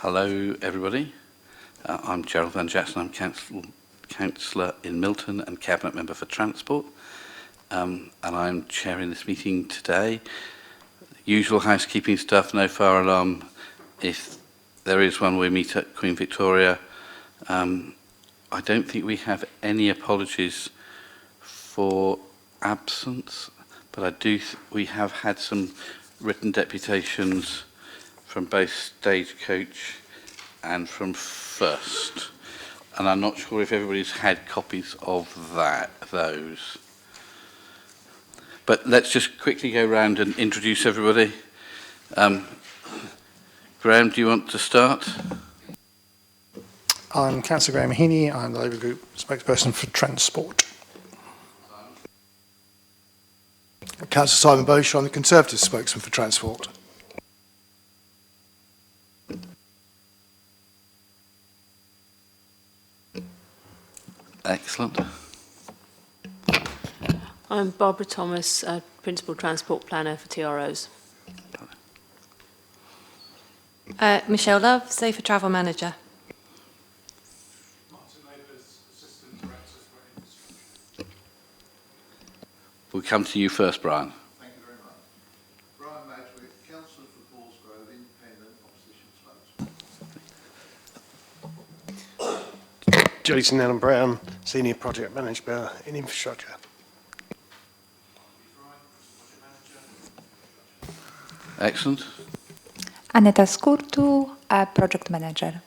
Hello, everybody. I'm Gerald Van Jackson. I'm Councillor in Milton and Cabinet Member for Transport. And I'm chairing this meeting today. Usual housekeeping stuff, no fire alarm. If there is one, we meet at Queen Victoria. I don't think we have any apologies for absence, but we have had some written deputations from both Stagecoach and from First. And I'm not sure if everybody's had copies of those. But let's just quickly go around and introduce everybody. Graham, do you want to start? I'm Councillor Graham Heaney. I'm the Labour Group spokesperson for Transport. Councillor Simon Bosch. I'm the Conservative spokesman for Transport. Excellent. I'm Barbara Thomas, Principal Transport Planner for TROs. Michelle Love, Safer Travel Manager. We'll come to you first, Brian. Thank you very much. Brian Madgwick, Councillor for Paulsgrove, Independent Opposition Spokesman. Jason Allen Brown, Senior Project Manager in Infrastructure. Excellent. Aneta Skurtu, Project Manager.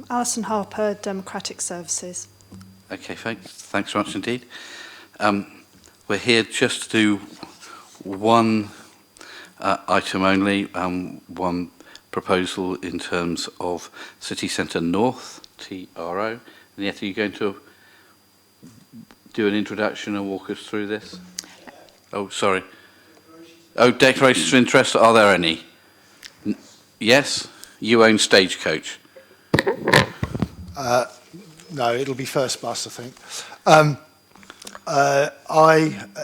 Alison Harper, Democratic Services. Okay, thanks very much indeed. We're here just to do one item only, one proposal in terms of City Centre North, TRO. And yet, are you going to do an introduction and walk us through this? Oh, sorry. Oh, declarations of interest, are there any? Yes? You own Stagecoach. No, it'll be First Bus, I think.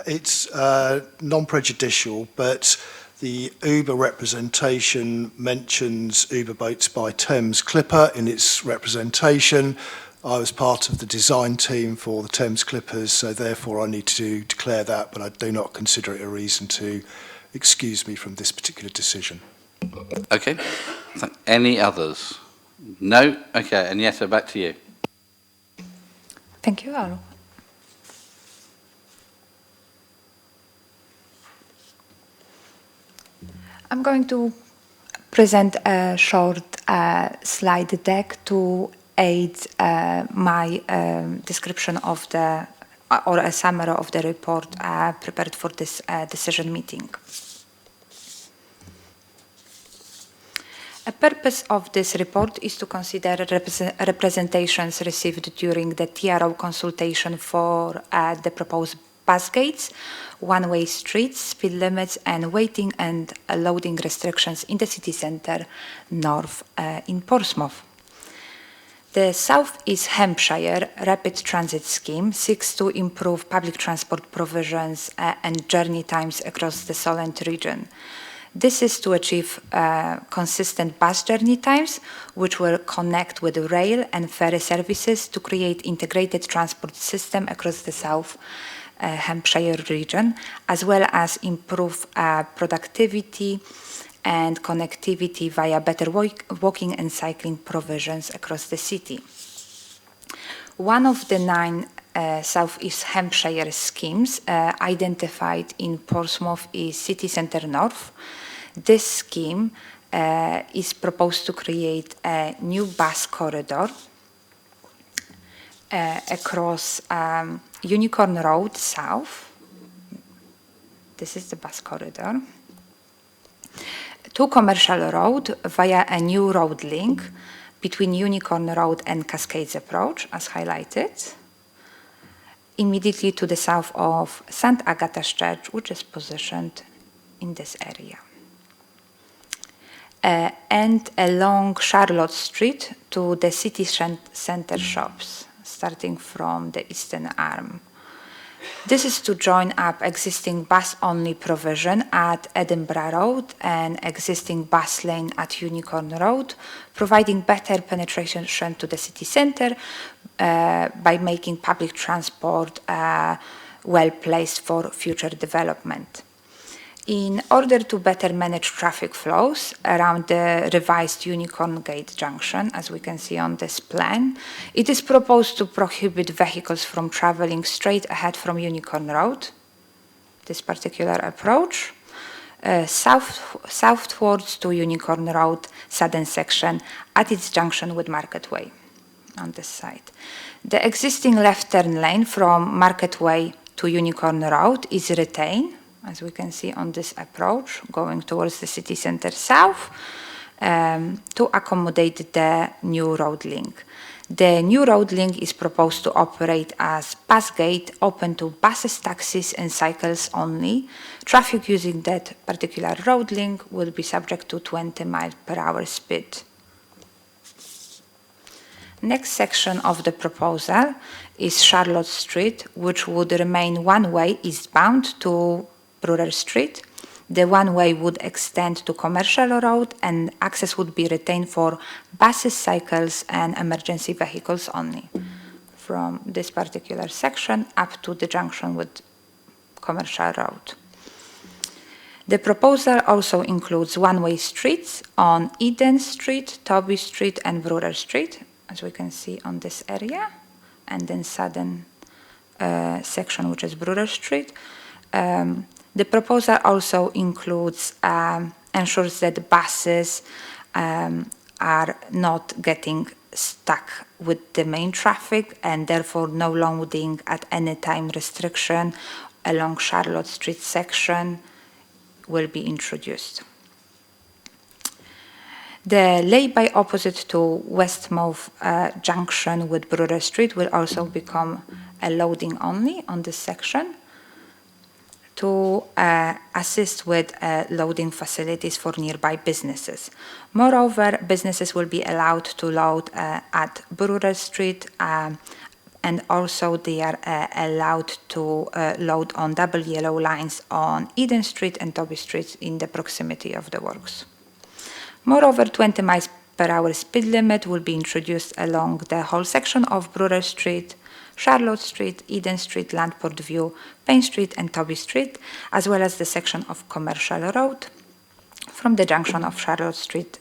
It's non-prejudicial, but the Uber representation mentions Uber Boats by Thames Clipper in its representation. I was part of the design team for the Thames Clippers, so therefore I need to declare that, but I do not consider it a reason to excuse me from this particular decision. Okay. Any others? No? Okay, Agneta, back to you. Thank you all. I'm going to present a short slide deck to aid my description of or a summary of the report prepared for this decision meeting. A purpose of this report is to consider representations received during the TRO consultation for the proposed bus gates, one-way streets, speed limits, and waiting and loading restrictions in the city centre north in Portsmouth. The South East Hampshire Rapid Transit Scheme seeks to improve public transport provisions and journey times across the Solent region. This is to achieve consistent bus journey times, which will connect with rail and ferry services to create integrated transport system across the South Hampshire region, as well as improve productivity and connectivity via better walking and cycling provisions across the city. One of the 9 South East Hampshire schemes identified in Portsmouth is City Centre North. This scheme is proposed to create a new bus corridor across Unicorn Road South. This is the bus corridor. To Commercial Road via a new road link between Unicorn Road and Cascades Approach, as highlighted, immediately to the south of St. Agatha's Church, which is positioned in this area. And along Charlotte Street to the city centre shops, starting from the eastern arm. This is to join up existing bus-only provision at Edinburgh Road and existing bus lane at Unicorn Road, providing better penetration to the city centre by making public transport well placed for future development. In order to better manage traffic flows around the revised Unicorn Gate junction, as we can see on this plan, it is proposed to prohibit vehicles from travelling straight ahead from Unicorn Road, this particular approach, southwards to Unicorn Road southern section at its junction with Market Way on this side. The existing left turn lane from Market Way to Unicorn Road is retained, as we can see on this approach, going towards the city centre south, to accommodate the new road link. The new road link is proposed to operate as bus gate, open to buses, taxis and cycles only. Traffic using that particular road link will be subject to 20 miles per hour speed. Next section of the proposal is Charlotte Street, which would remain one-way eastbound to Brewer Street. The one-way would extend to Commercial Road and access would be retained for buses, cycles and emergency vehicles only from this particular section up to the junction with Commercial Road. The proposal also includes one-way streets on Eden Street, Toby Street and Brewer Street, as we can see on this area, and then southern section, which is Brewer Street. The proposal also includes, ensures that buses are not getting stuck with the main traffic and therefore no loading at any time restriction along Charlotte Street section will be introduced. The lay-by opposite to Westmouth junction with Brewer Street will also become a loading only on this section to assist with loading facilities for nearby businesses. Moreover, businesses will be allowed to load at Brewer Street and also they are allowed to load on double yellow lines on Eden Street and Toby Street in the proximity of the works. Moreover, 20 miles per hour speed limit will be introduced along the whole section of Brewer Street, Charlotte Street, Eden Street, Landport View, Payne Street and Toby Street, as well as the section of Commercial Road from the junction of Charlotte Street.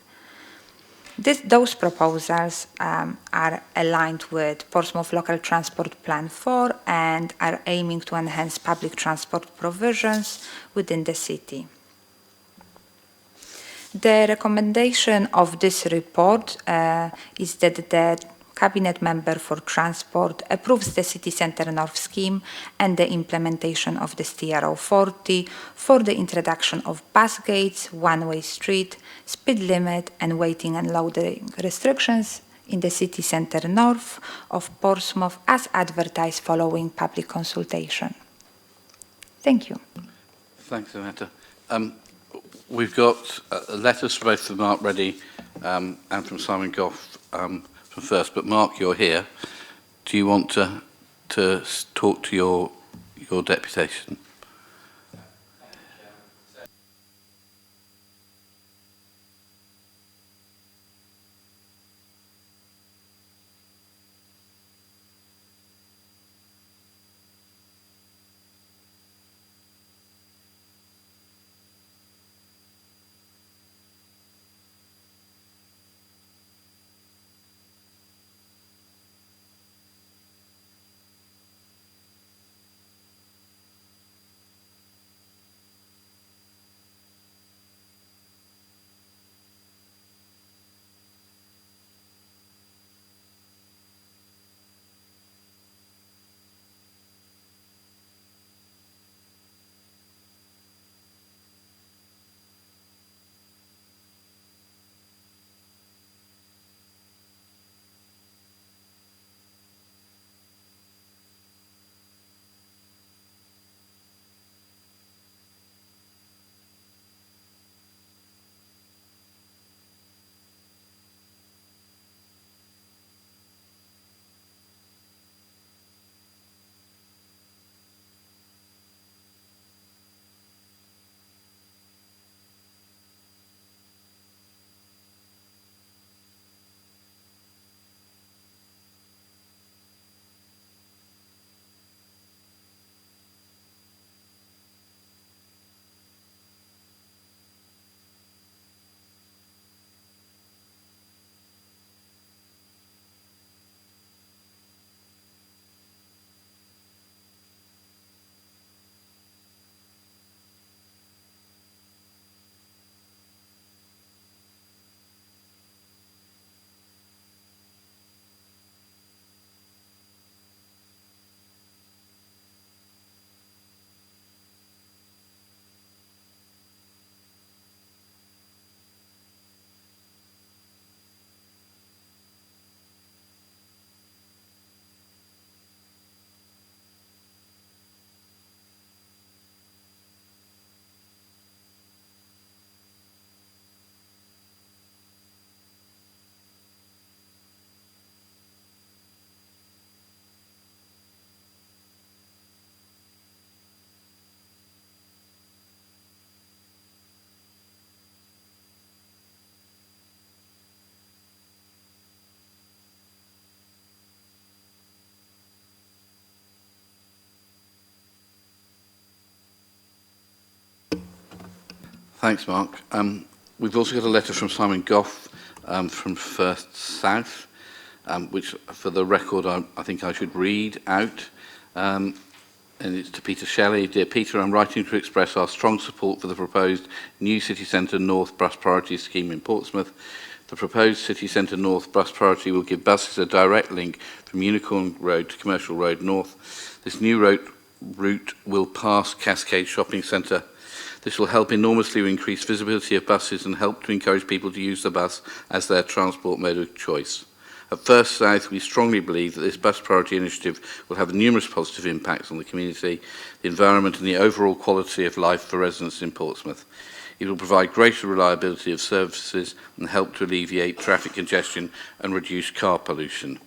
Those proposals are aligned with Portsmouth Local Transport Plan 4 and are aiming to enhance public transport provisions within the city. The recommendation of this report is that the Cabinet Member for Transport approves the City Centre North scheme and the implementation of the TRO 40 for the introduction of bus gates, one-way street, speed limit and waiting and loading restrictions in the City Centre North of Portsmouth as advertised following public consultation. Thank you. Thanks, Samantha. We've got letters from both from Mark Reddy and from Simon Goff from first, but Mark, you're here. Do you want to talk to your deputation? Thanks, Mark. We've also got a letter from Simon Goff from First South, which, for the record, I think I should read out. And it's to Peter Shelley. Dear Peter, I'm writing to express our strong support for the proposed new City Centre North Bus Priority Scheme in Portsmouth. The proposed City Centre North Bus Priority will give buses a direct link from Unicorn Road to Commercial Road North. This new route will pass Cascade Shopping Centre. This will help enormously increase visibility of buses and help to encourage people to use the bus as their transport mode of choice. At First South, we strongly believe that this bus priority initiative will have numerous positive impacts on the community, the environment and the overall quality of life for residents in Portsmouth. It will provide greater reliability of services and help to alleviate traffic congestion and reduce car pollution.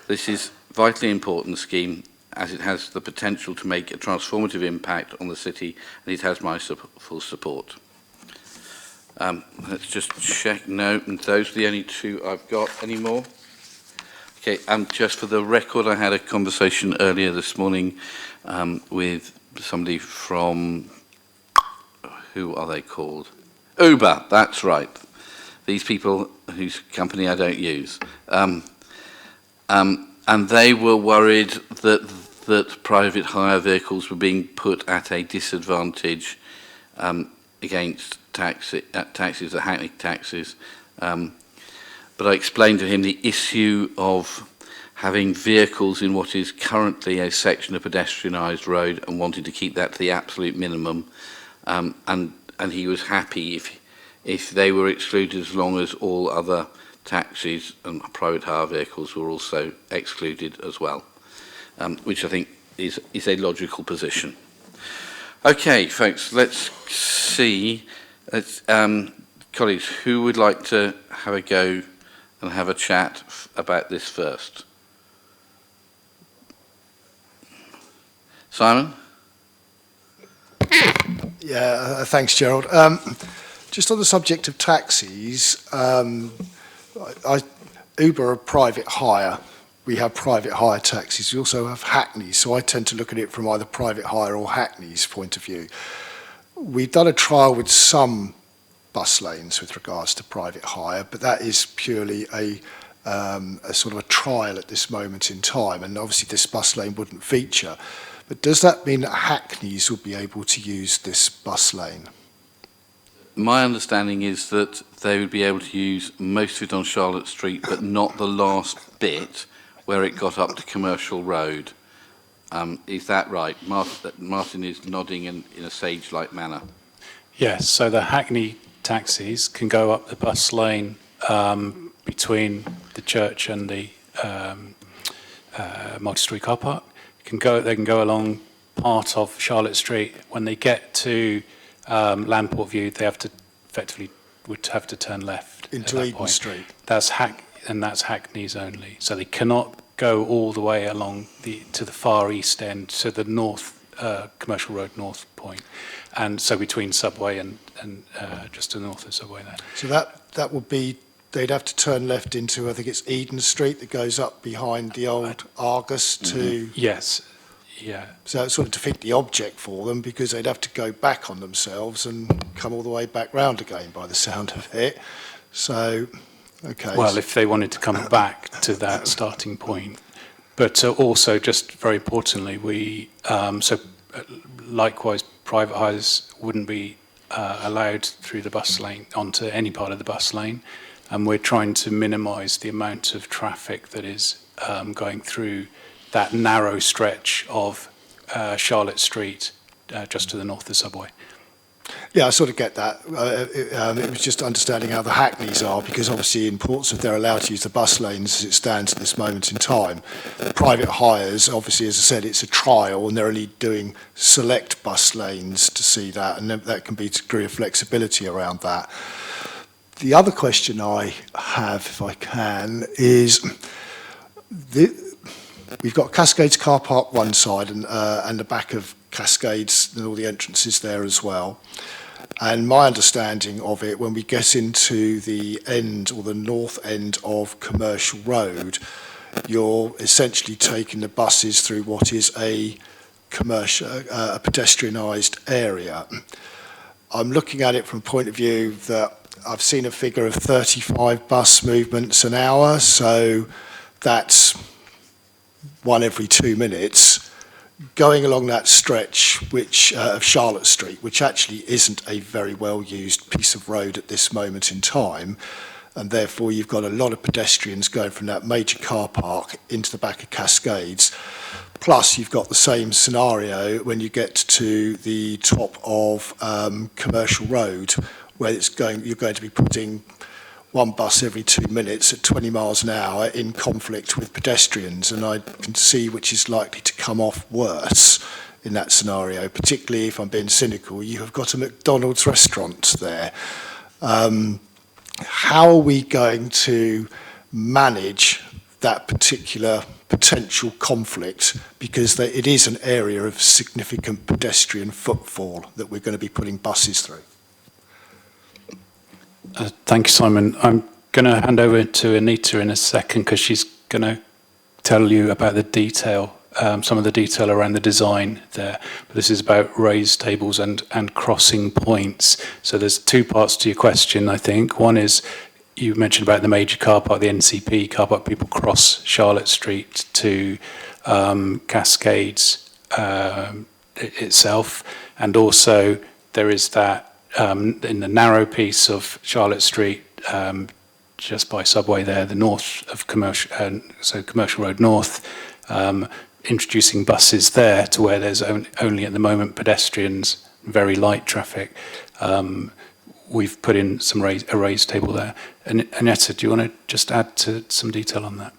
This is a vitally important scheme as it has the potential to make a transformative impact on the city, and it has my full support. Let's just check. No, and those are the only two I've got. Any more? Okay, just for the record, I had a conversation earlier this morning with somebody from, who are they called? Uber, that's right. These people whose company I don't use. And they were worried that private hire vehicles were being put at a disadvantage against taxis, the Hackney taxis. But I explained to him the issue of having vehicles in what is currently a section of pedestrianised road and wanting to keep that to the absolute minimum. And he was happy if they were excluded as long as all other taxis and private hire vehicles were also excluded as well, which I think is a logical position. Okay, folks, let's see. Colleagues, who would like to have a go and have a chat about this first? Simon? Yeah, thanks, Gerald. Just on the subject of taxis, Uber are private hire. We have private hire taxis. We also have Hackneys, so I tend to look at it from either private hire or Hackneys' point of view. We've done a trial with some bus lanes with regards to private hire, but that is purely a sort of a trial at this moment in time, and obviously this bus lane wouldn't feature. But does that mean that Hackneys would be able to use this bus lane? My understanding is that they would be able to use most of it on Charlotte Street, but not the last bit where it got up to Commercial Road. Is that right? Martin is nodding in a sage-like manner. Yes, so the Hackney taxis can go up the bus lane between the church and the multi-story car park. They can go along part of Charlotte Street. When they get to Landport View, they would have to turn left into Eden Street. That's Hackneys only. So they cannot go all the way along to the far east end, to the north Commercial Road North point, and so between Subway and just to the north of Subway there. So that would be, they'd have to turn left into, I think it's Eden Street that goes up behind the old Argus to... Yes, yeah. So it sort of defeat the object for them, because they'd have to go back on themselves and come all the way back round again by the sound of it. So, okay. Well, if they wanted to come back to that starting point. But also, just very importantly, likewise, private hires wouldn't be allowed through the bus lane onto any part of the bus lane, and we're trying to minimise the amount of traffic that is going through that narrow stretch of Charlotte Street just to the north of the Subway. Yeah, I sort of get that. It was just understanding how the Hackneys are, because obviously in Portsmouth they're allowed to use the bus lanes as it stands at this moment in time. The private hires, obviously, as I said, it's a trial, and they're only doing select bus lanes to see that, and that can be a degree of flexibility around that. The other question I have, if I can, is we've got Cascades car park one side and the back of Cascades and all the entrances there as well. And my understanding of it, when we get into the end or the north end of Commercial Road, you're essentially taking the buses through what is a pedestrianised area. I'm looking at it from a point of view that I've seen a figure of 35 bus movements an hour, so that's one every 2 minutes, going along that stretch of Charlotte Street, which actually isn't a very well-used piece of road at this moment in time, and therefore you've got a lot of pedestrians going from that major car park into the back of Cascades. Plus, you've got the same scenario when you get to the top of Commercial Road, where you're going to be putting one bus every 2 minutes at 20 miles an hour in conflict with pedestrians, and I can see which is likely to come off worse in that scenario, particularly if I'm being cynical. You have got a McDonald's restaurant there. How are we going to manage that particular potential conflict, because it is an area of significant pedestrian footfall that we're going to be putting buses through? Thank you, Simon. I'm going to hand over to Anita in a second because she's going to tell you about the detail, some of the detail around the design there. But this is about raised tables and crossing points. So there's two parts to your question, I think. One is, you mentioned about the major car park, the NCP car park. People cross Charlotte Street to Cascades itself, and also there is that in the narrow piece of Charlotte Street, just by Subway there, the north of Commercial Road North, introducing buses there to where there's only at the moment pedestrians, very light traffic. We've put in a raised table there. And Annette, do you want to just add to some detail on that?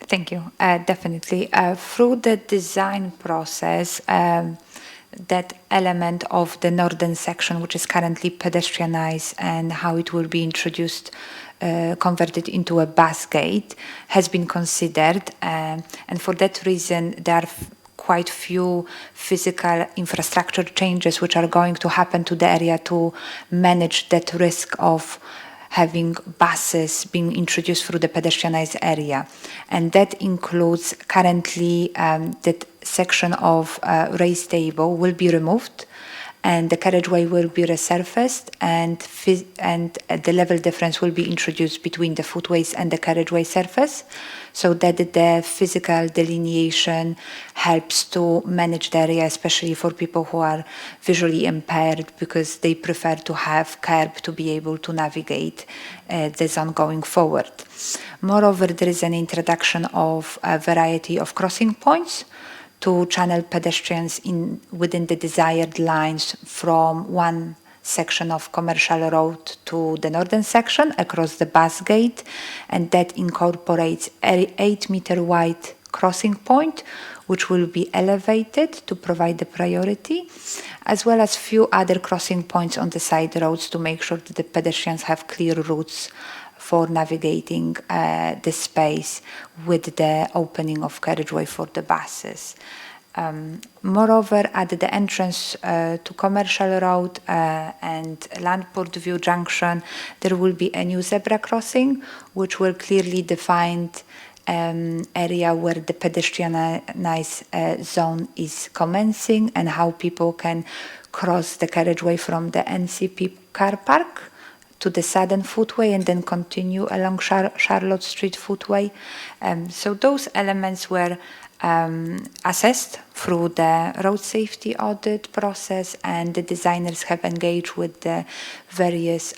Thank you. Definitely. Through the design process, that element of the northern section, which is currently pedestrianized, and how it will be introduced, converted into a bus gate, has been considered. And for that reason, there are quite few physical infrastructure changes which are going to happen to the area to manage that risk of having buses being introduced through the pedestrianized area. And that includes currently that section of raised table will be removed, and the carriageway will be resurfaced, and the level difference will be introduced between the footways and the carriageway surface, so that the physical delineation helps to manage the area, especially for people who are visually impaired, because they prefer to have curb to be able to navigate the zone going forward. Moreover, there is an introduction of a variety of crossing points to channel pedestrians within the desired lines from one section of Commercial Road to the northern section across the bus gate, and that incorporates an 8-meter wide crossing point which will be elevated to provide the priority, as well as few other crossing points on the side roads to make sure that the pedestrians have clear routes for navigating the space with the opening of carriageway for the buses. Moreover, at the entrance to Commercial Road and Landport View Junction, there will be a new zebra crossing, which will clearly define area where the pedestrianized zone is commencing and how people can cross the carriageway from the NCP car park to the southern footway and then continue along Charlotte Street footway. So those elements were assessed through the road safety audit process, and the designers have engaged with the various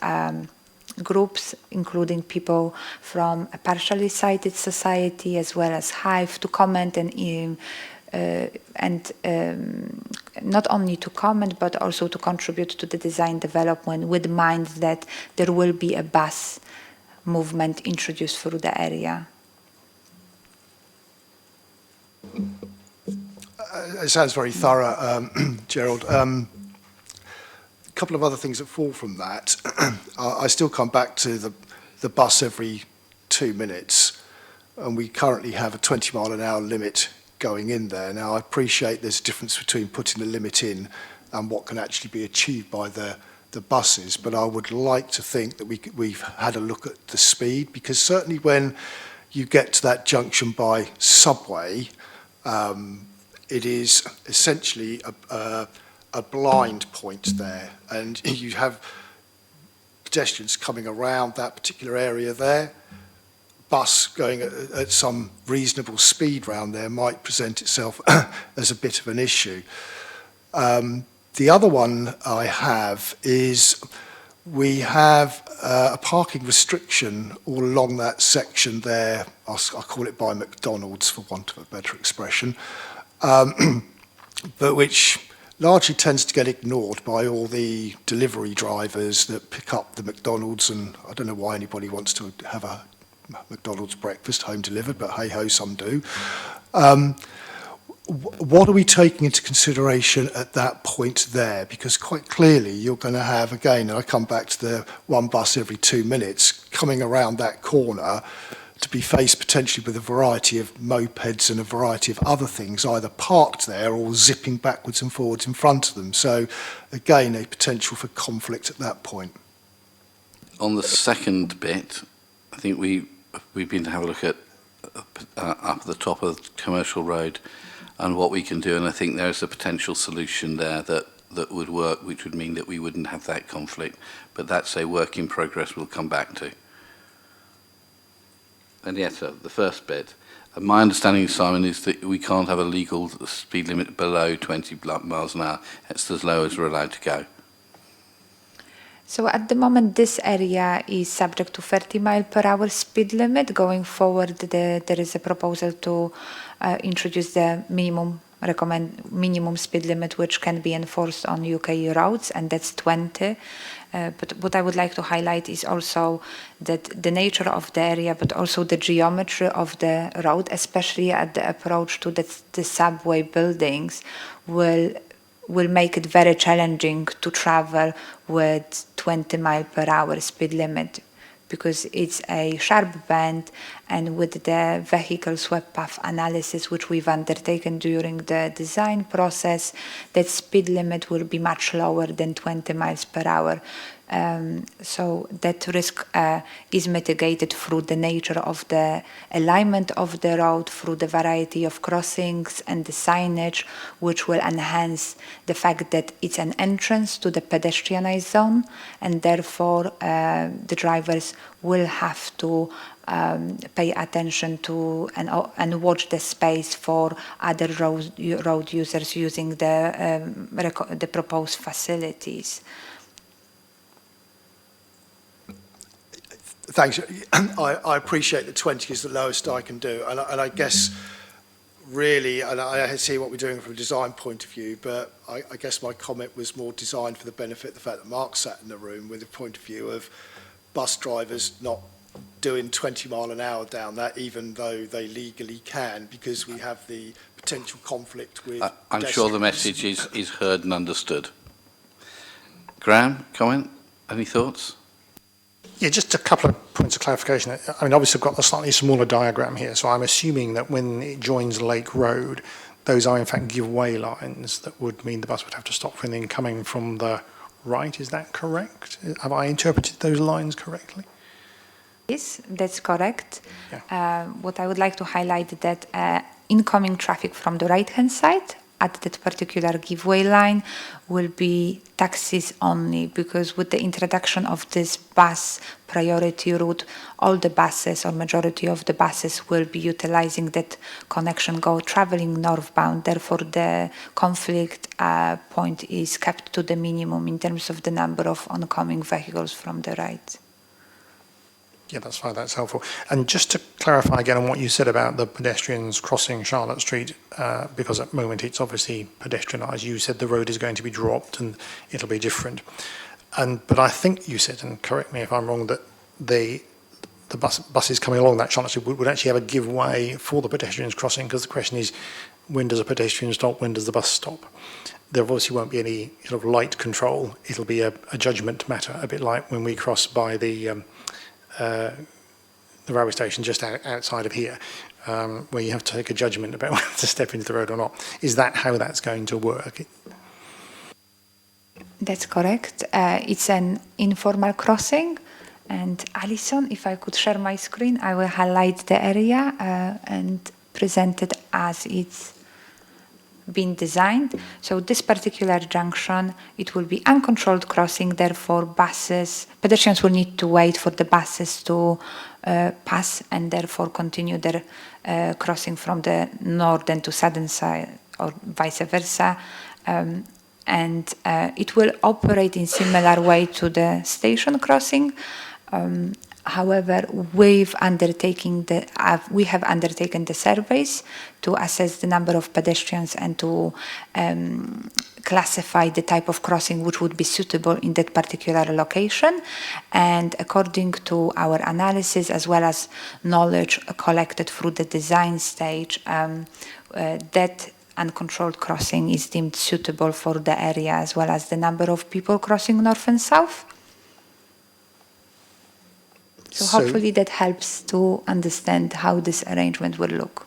groups, including people from a partially sighted society as well as Hive, to comment and not only to comment but also to contribute to the design development, with mind that there will be a bus movement introduced through the area. It sounds very thorough, Gerald. A couple of other things that fall from that. I still come back to the bus every 2 minutes, and we currently have a 20-mile-an-hour limit going in there. Now, I appreciate there's a difference between putting the limit in and what can actually be achieved by the buses, but I would like to think that we've had a look at the speed, because certainly when you get to that junction by Subway, it is essentially a blind point there, and you have pedestrians coming around that particular area there. Bus going at some reasonable speed round there might present itself as a bit of an issue. The other one I have is we have a parking restriction all along that section there. I'll call it by McDonald's for want of a better expression, but which largely tends to get ignored by all the delivery drivers that pick up the McDonald's, and I don't know why anybody wants to have a McDonald's breakfast home delivered, but hey-ho, some do. What are we taking into consideration at that point there? Because quite clearly you're going to have, again, and I come back to the one bus every 2 minutes, coming around that corner to be faced potentially with a variety of mopeds and a variety of other things, either parked there or zipping backwards and forwards in front of them. So, again, a potential for conflict at that point. On the second bit, I think we've been to have a look at up at the top of Commercial Road and what we can do, and I think there's a potential solution there that would work, which would mean that we wouldn't have that conflict. But that's a work in progress we'll come back to. And yes, sir, the first bit. My understanding, Simon, is that we can't have a legal speed limit below 20 miles an hour. It's as low as we're allowed to go. So at the moment, this area is subject to 30 mile per hour speed limit. Going forward, there is a proposal to introduce the minimum speed limit, which can be enforced on UK roads, and that's 20. But what I would like to highlight is also that the nature of the area, but also the geometry of the road, especially at the approach to the subway buildings, will make it very challenging to travel with 20 mile per hour speed limit, because it's a sharp bend, and with the vehicle swept path analysis which we've undertaken during the design process, that speed limit will be much lower than 20 miles per hour. So that risk is mitigated through the nature of the alignment of the road, through the variety of crossings and the signage, which will enhance the fact that it's an entrance to the pedestrianized zone, and therefore the drivers will have to pay attention to and watch the space for other road users using the proposed facilities. Thanks. I appreciate that 20 is the lowest I can do, and I guess really, and I see what we're doing from a design point of view, but I guess my comment was more designed for the benefit of the fact that Mark sat in the room with a point of view of bus drivers not doing 20 mile an hour down that, even though they legally can, because we have the potential conflict with I'm sure the message is heard and understood. Graham, comment? Any thoughts? Yeah, just a couple of points of clarification. I mean, obviously I've got a slightly smaller diagram here, so I'm assuming that when it joins Lake Road, those are in fact give-way lines that would mean the bus would have to stop for anything coming from the right. Is that correct? Have I interpreted those lines correctly? Yes, that's correct. Yeah. What I would like to highlight is that incoming traffic from the right-hand side at that particular give-way line will be taxis only, because with the introduction of this bus priority route, all the buses or majority of the buses will be utilizing that connection traveling northbound. Therefore, the conflict point is kept to the minimum in terms of the number of oncoming vehicles from the right. Yeah, that's fine. That's helpful. And just to clarify again on what you said about the pedestrians crossing Charlotte Street, because at the moment it's obviously pedestrianised. You said the road is going to be dropped and it'll be different. But I think you said, and correct me if I'm wrong, that the buses coming along that Charlotte Street would actually have a give way for the pedestrians crossing, because the question is, when does a pedestrian stop? When does the bus stop? There obviously won't be any sort of light control. It'll be a judgment matter, a bit like when we cross by the railway station just outside of here, where you have to take a judgment about whether to step into the road or not. Is that how that's going to work? That's correct. It's an informal crossing. And Alison, if I could share my screen, I will highlight the area and present it as it's been designed. So this particular junction, it will be uncontrolled crossing, therefore pedestrians will need to wait for the buses to pass and therefore continue their crossing from the northern to southern side or vice versa. And it will operate in similar way to the station crossing. However, we have undertaken the surveys to assess the number of pedestrians and to classify the type of crossing which would be suitable in that particular location. And according to our analysis, as well as knowledge collected through the design stage, that uncontrolled crossing is deemed suitable for the area, as well as the number of people crossing north and south. So hopefully that helps to understand how this arrangement will look.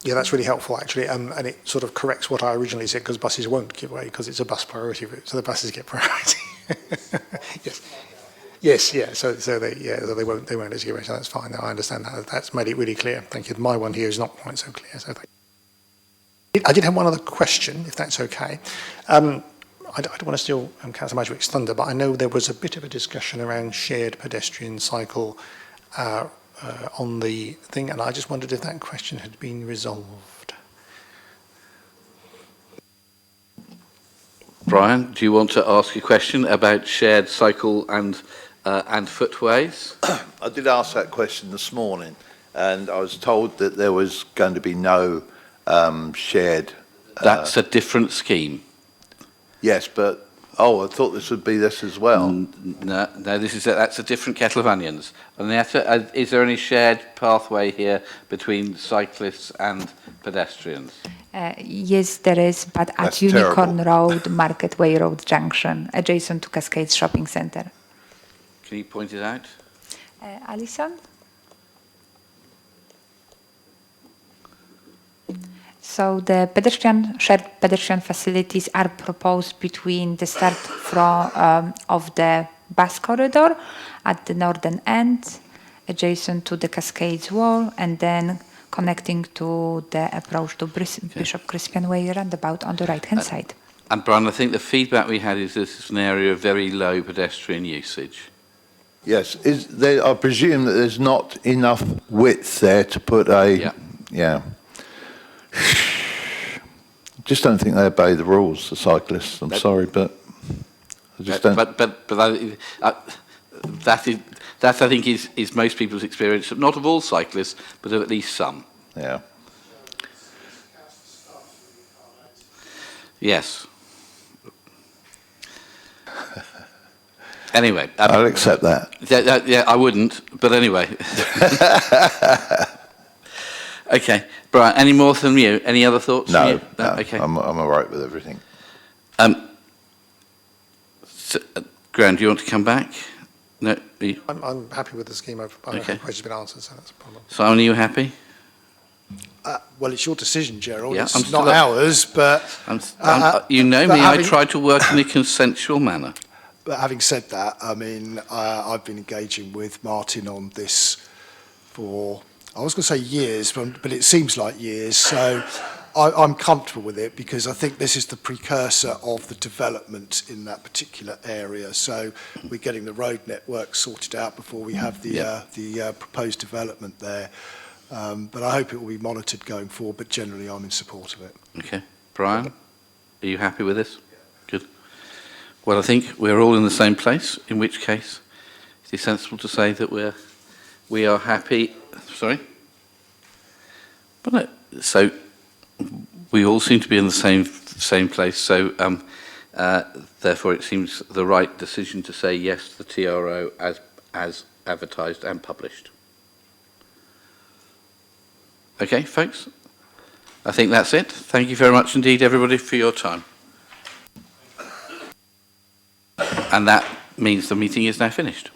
Yeah, that's really helpful, actually, and it sort of corrects what I originally said, because buses won't give way because it's a bus priority route, so the buses get priority. Yes, yeah. So they won't as give way. So that's fine. No, I understand that. That's made it really clear. Thank you. My one here is not quite so clear. So thank you. I did have one other question, if that's okay. I don't want to steal Councillor Madgwick's thunder, but I know there was a bit of a discussion around shared pedestrian cycle on the thing, and I just wondered if that question had been resolved. Brian, do you want to ask a question about shared cycle and footways? I did ask that question this morning, and I was told that there was going to be no shared... That's a different scheme. Yes, but, I thought this would be this as well. No, that's a different kettle of onions. And is there any shared pathway here between cyclists and pedestrians? Yes, there is, but That's at Unicorn terrible. Road, Market Way Road Junction, adjacent to Cascades Shopping Centre. Can you point it out? Alison? So the shared pedestrian facilities are proposed between the start of the bus corridor at the northern end, adjacent to the Cascades Wall, and then connecting to the approach to Bishop Crispian Way roundabout on the right-hand side. And Brian, I think the feedback we had is this is an area of very low pedestrian usage. Yes, I presume that there's not enough width there to put a... Yeah. Just don't think they obey the rules, the cyclists. I'm sorry, but I just don't... But that I think is most people's experience, not of all cyclists, but of at least some. Yeah. Yes. Anyway. I'll accept that. Yeah, I wouldn't, but anyway. Okay, Brian, any more from you? Any other thoughts? No, from you? No? Okay. I'm all right with everything. Graham, do you want to come back? No? I'm happy with the scheme. The question's been answered, so that's a problem. Simon, are you happy? Well, it's your decision, Gerald. Yeah, it's not ours, but... you know me, I try to work in a consensual manner. But having said that, I mean, I've been engaging with Martin on this for, I was going to say years, but it seems like years. So I'm comfortable with it because I think this is the precursor of the development in that particular area. So we're getting the road network sorted out before we have the proposed development there. But I hope it will be monitored going forward, but generally I'm in support of it. Okay. Brian, are you happy with this? Good. Well, I think we're all in the same place, in which case it is sensible to say that we are happy. Sorry? But no, so we all seem to be in the same place, so therefore it seems the right decision to say yes to the TRO as advertised and published. Okay, folks? I think that's it. Thank you very much indeed, everybody, for your time. And that means the meeting is now finished.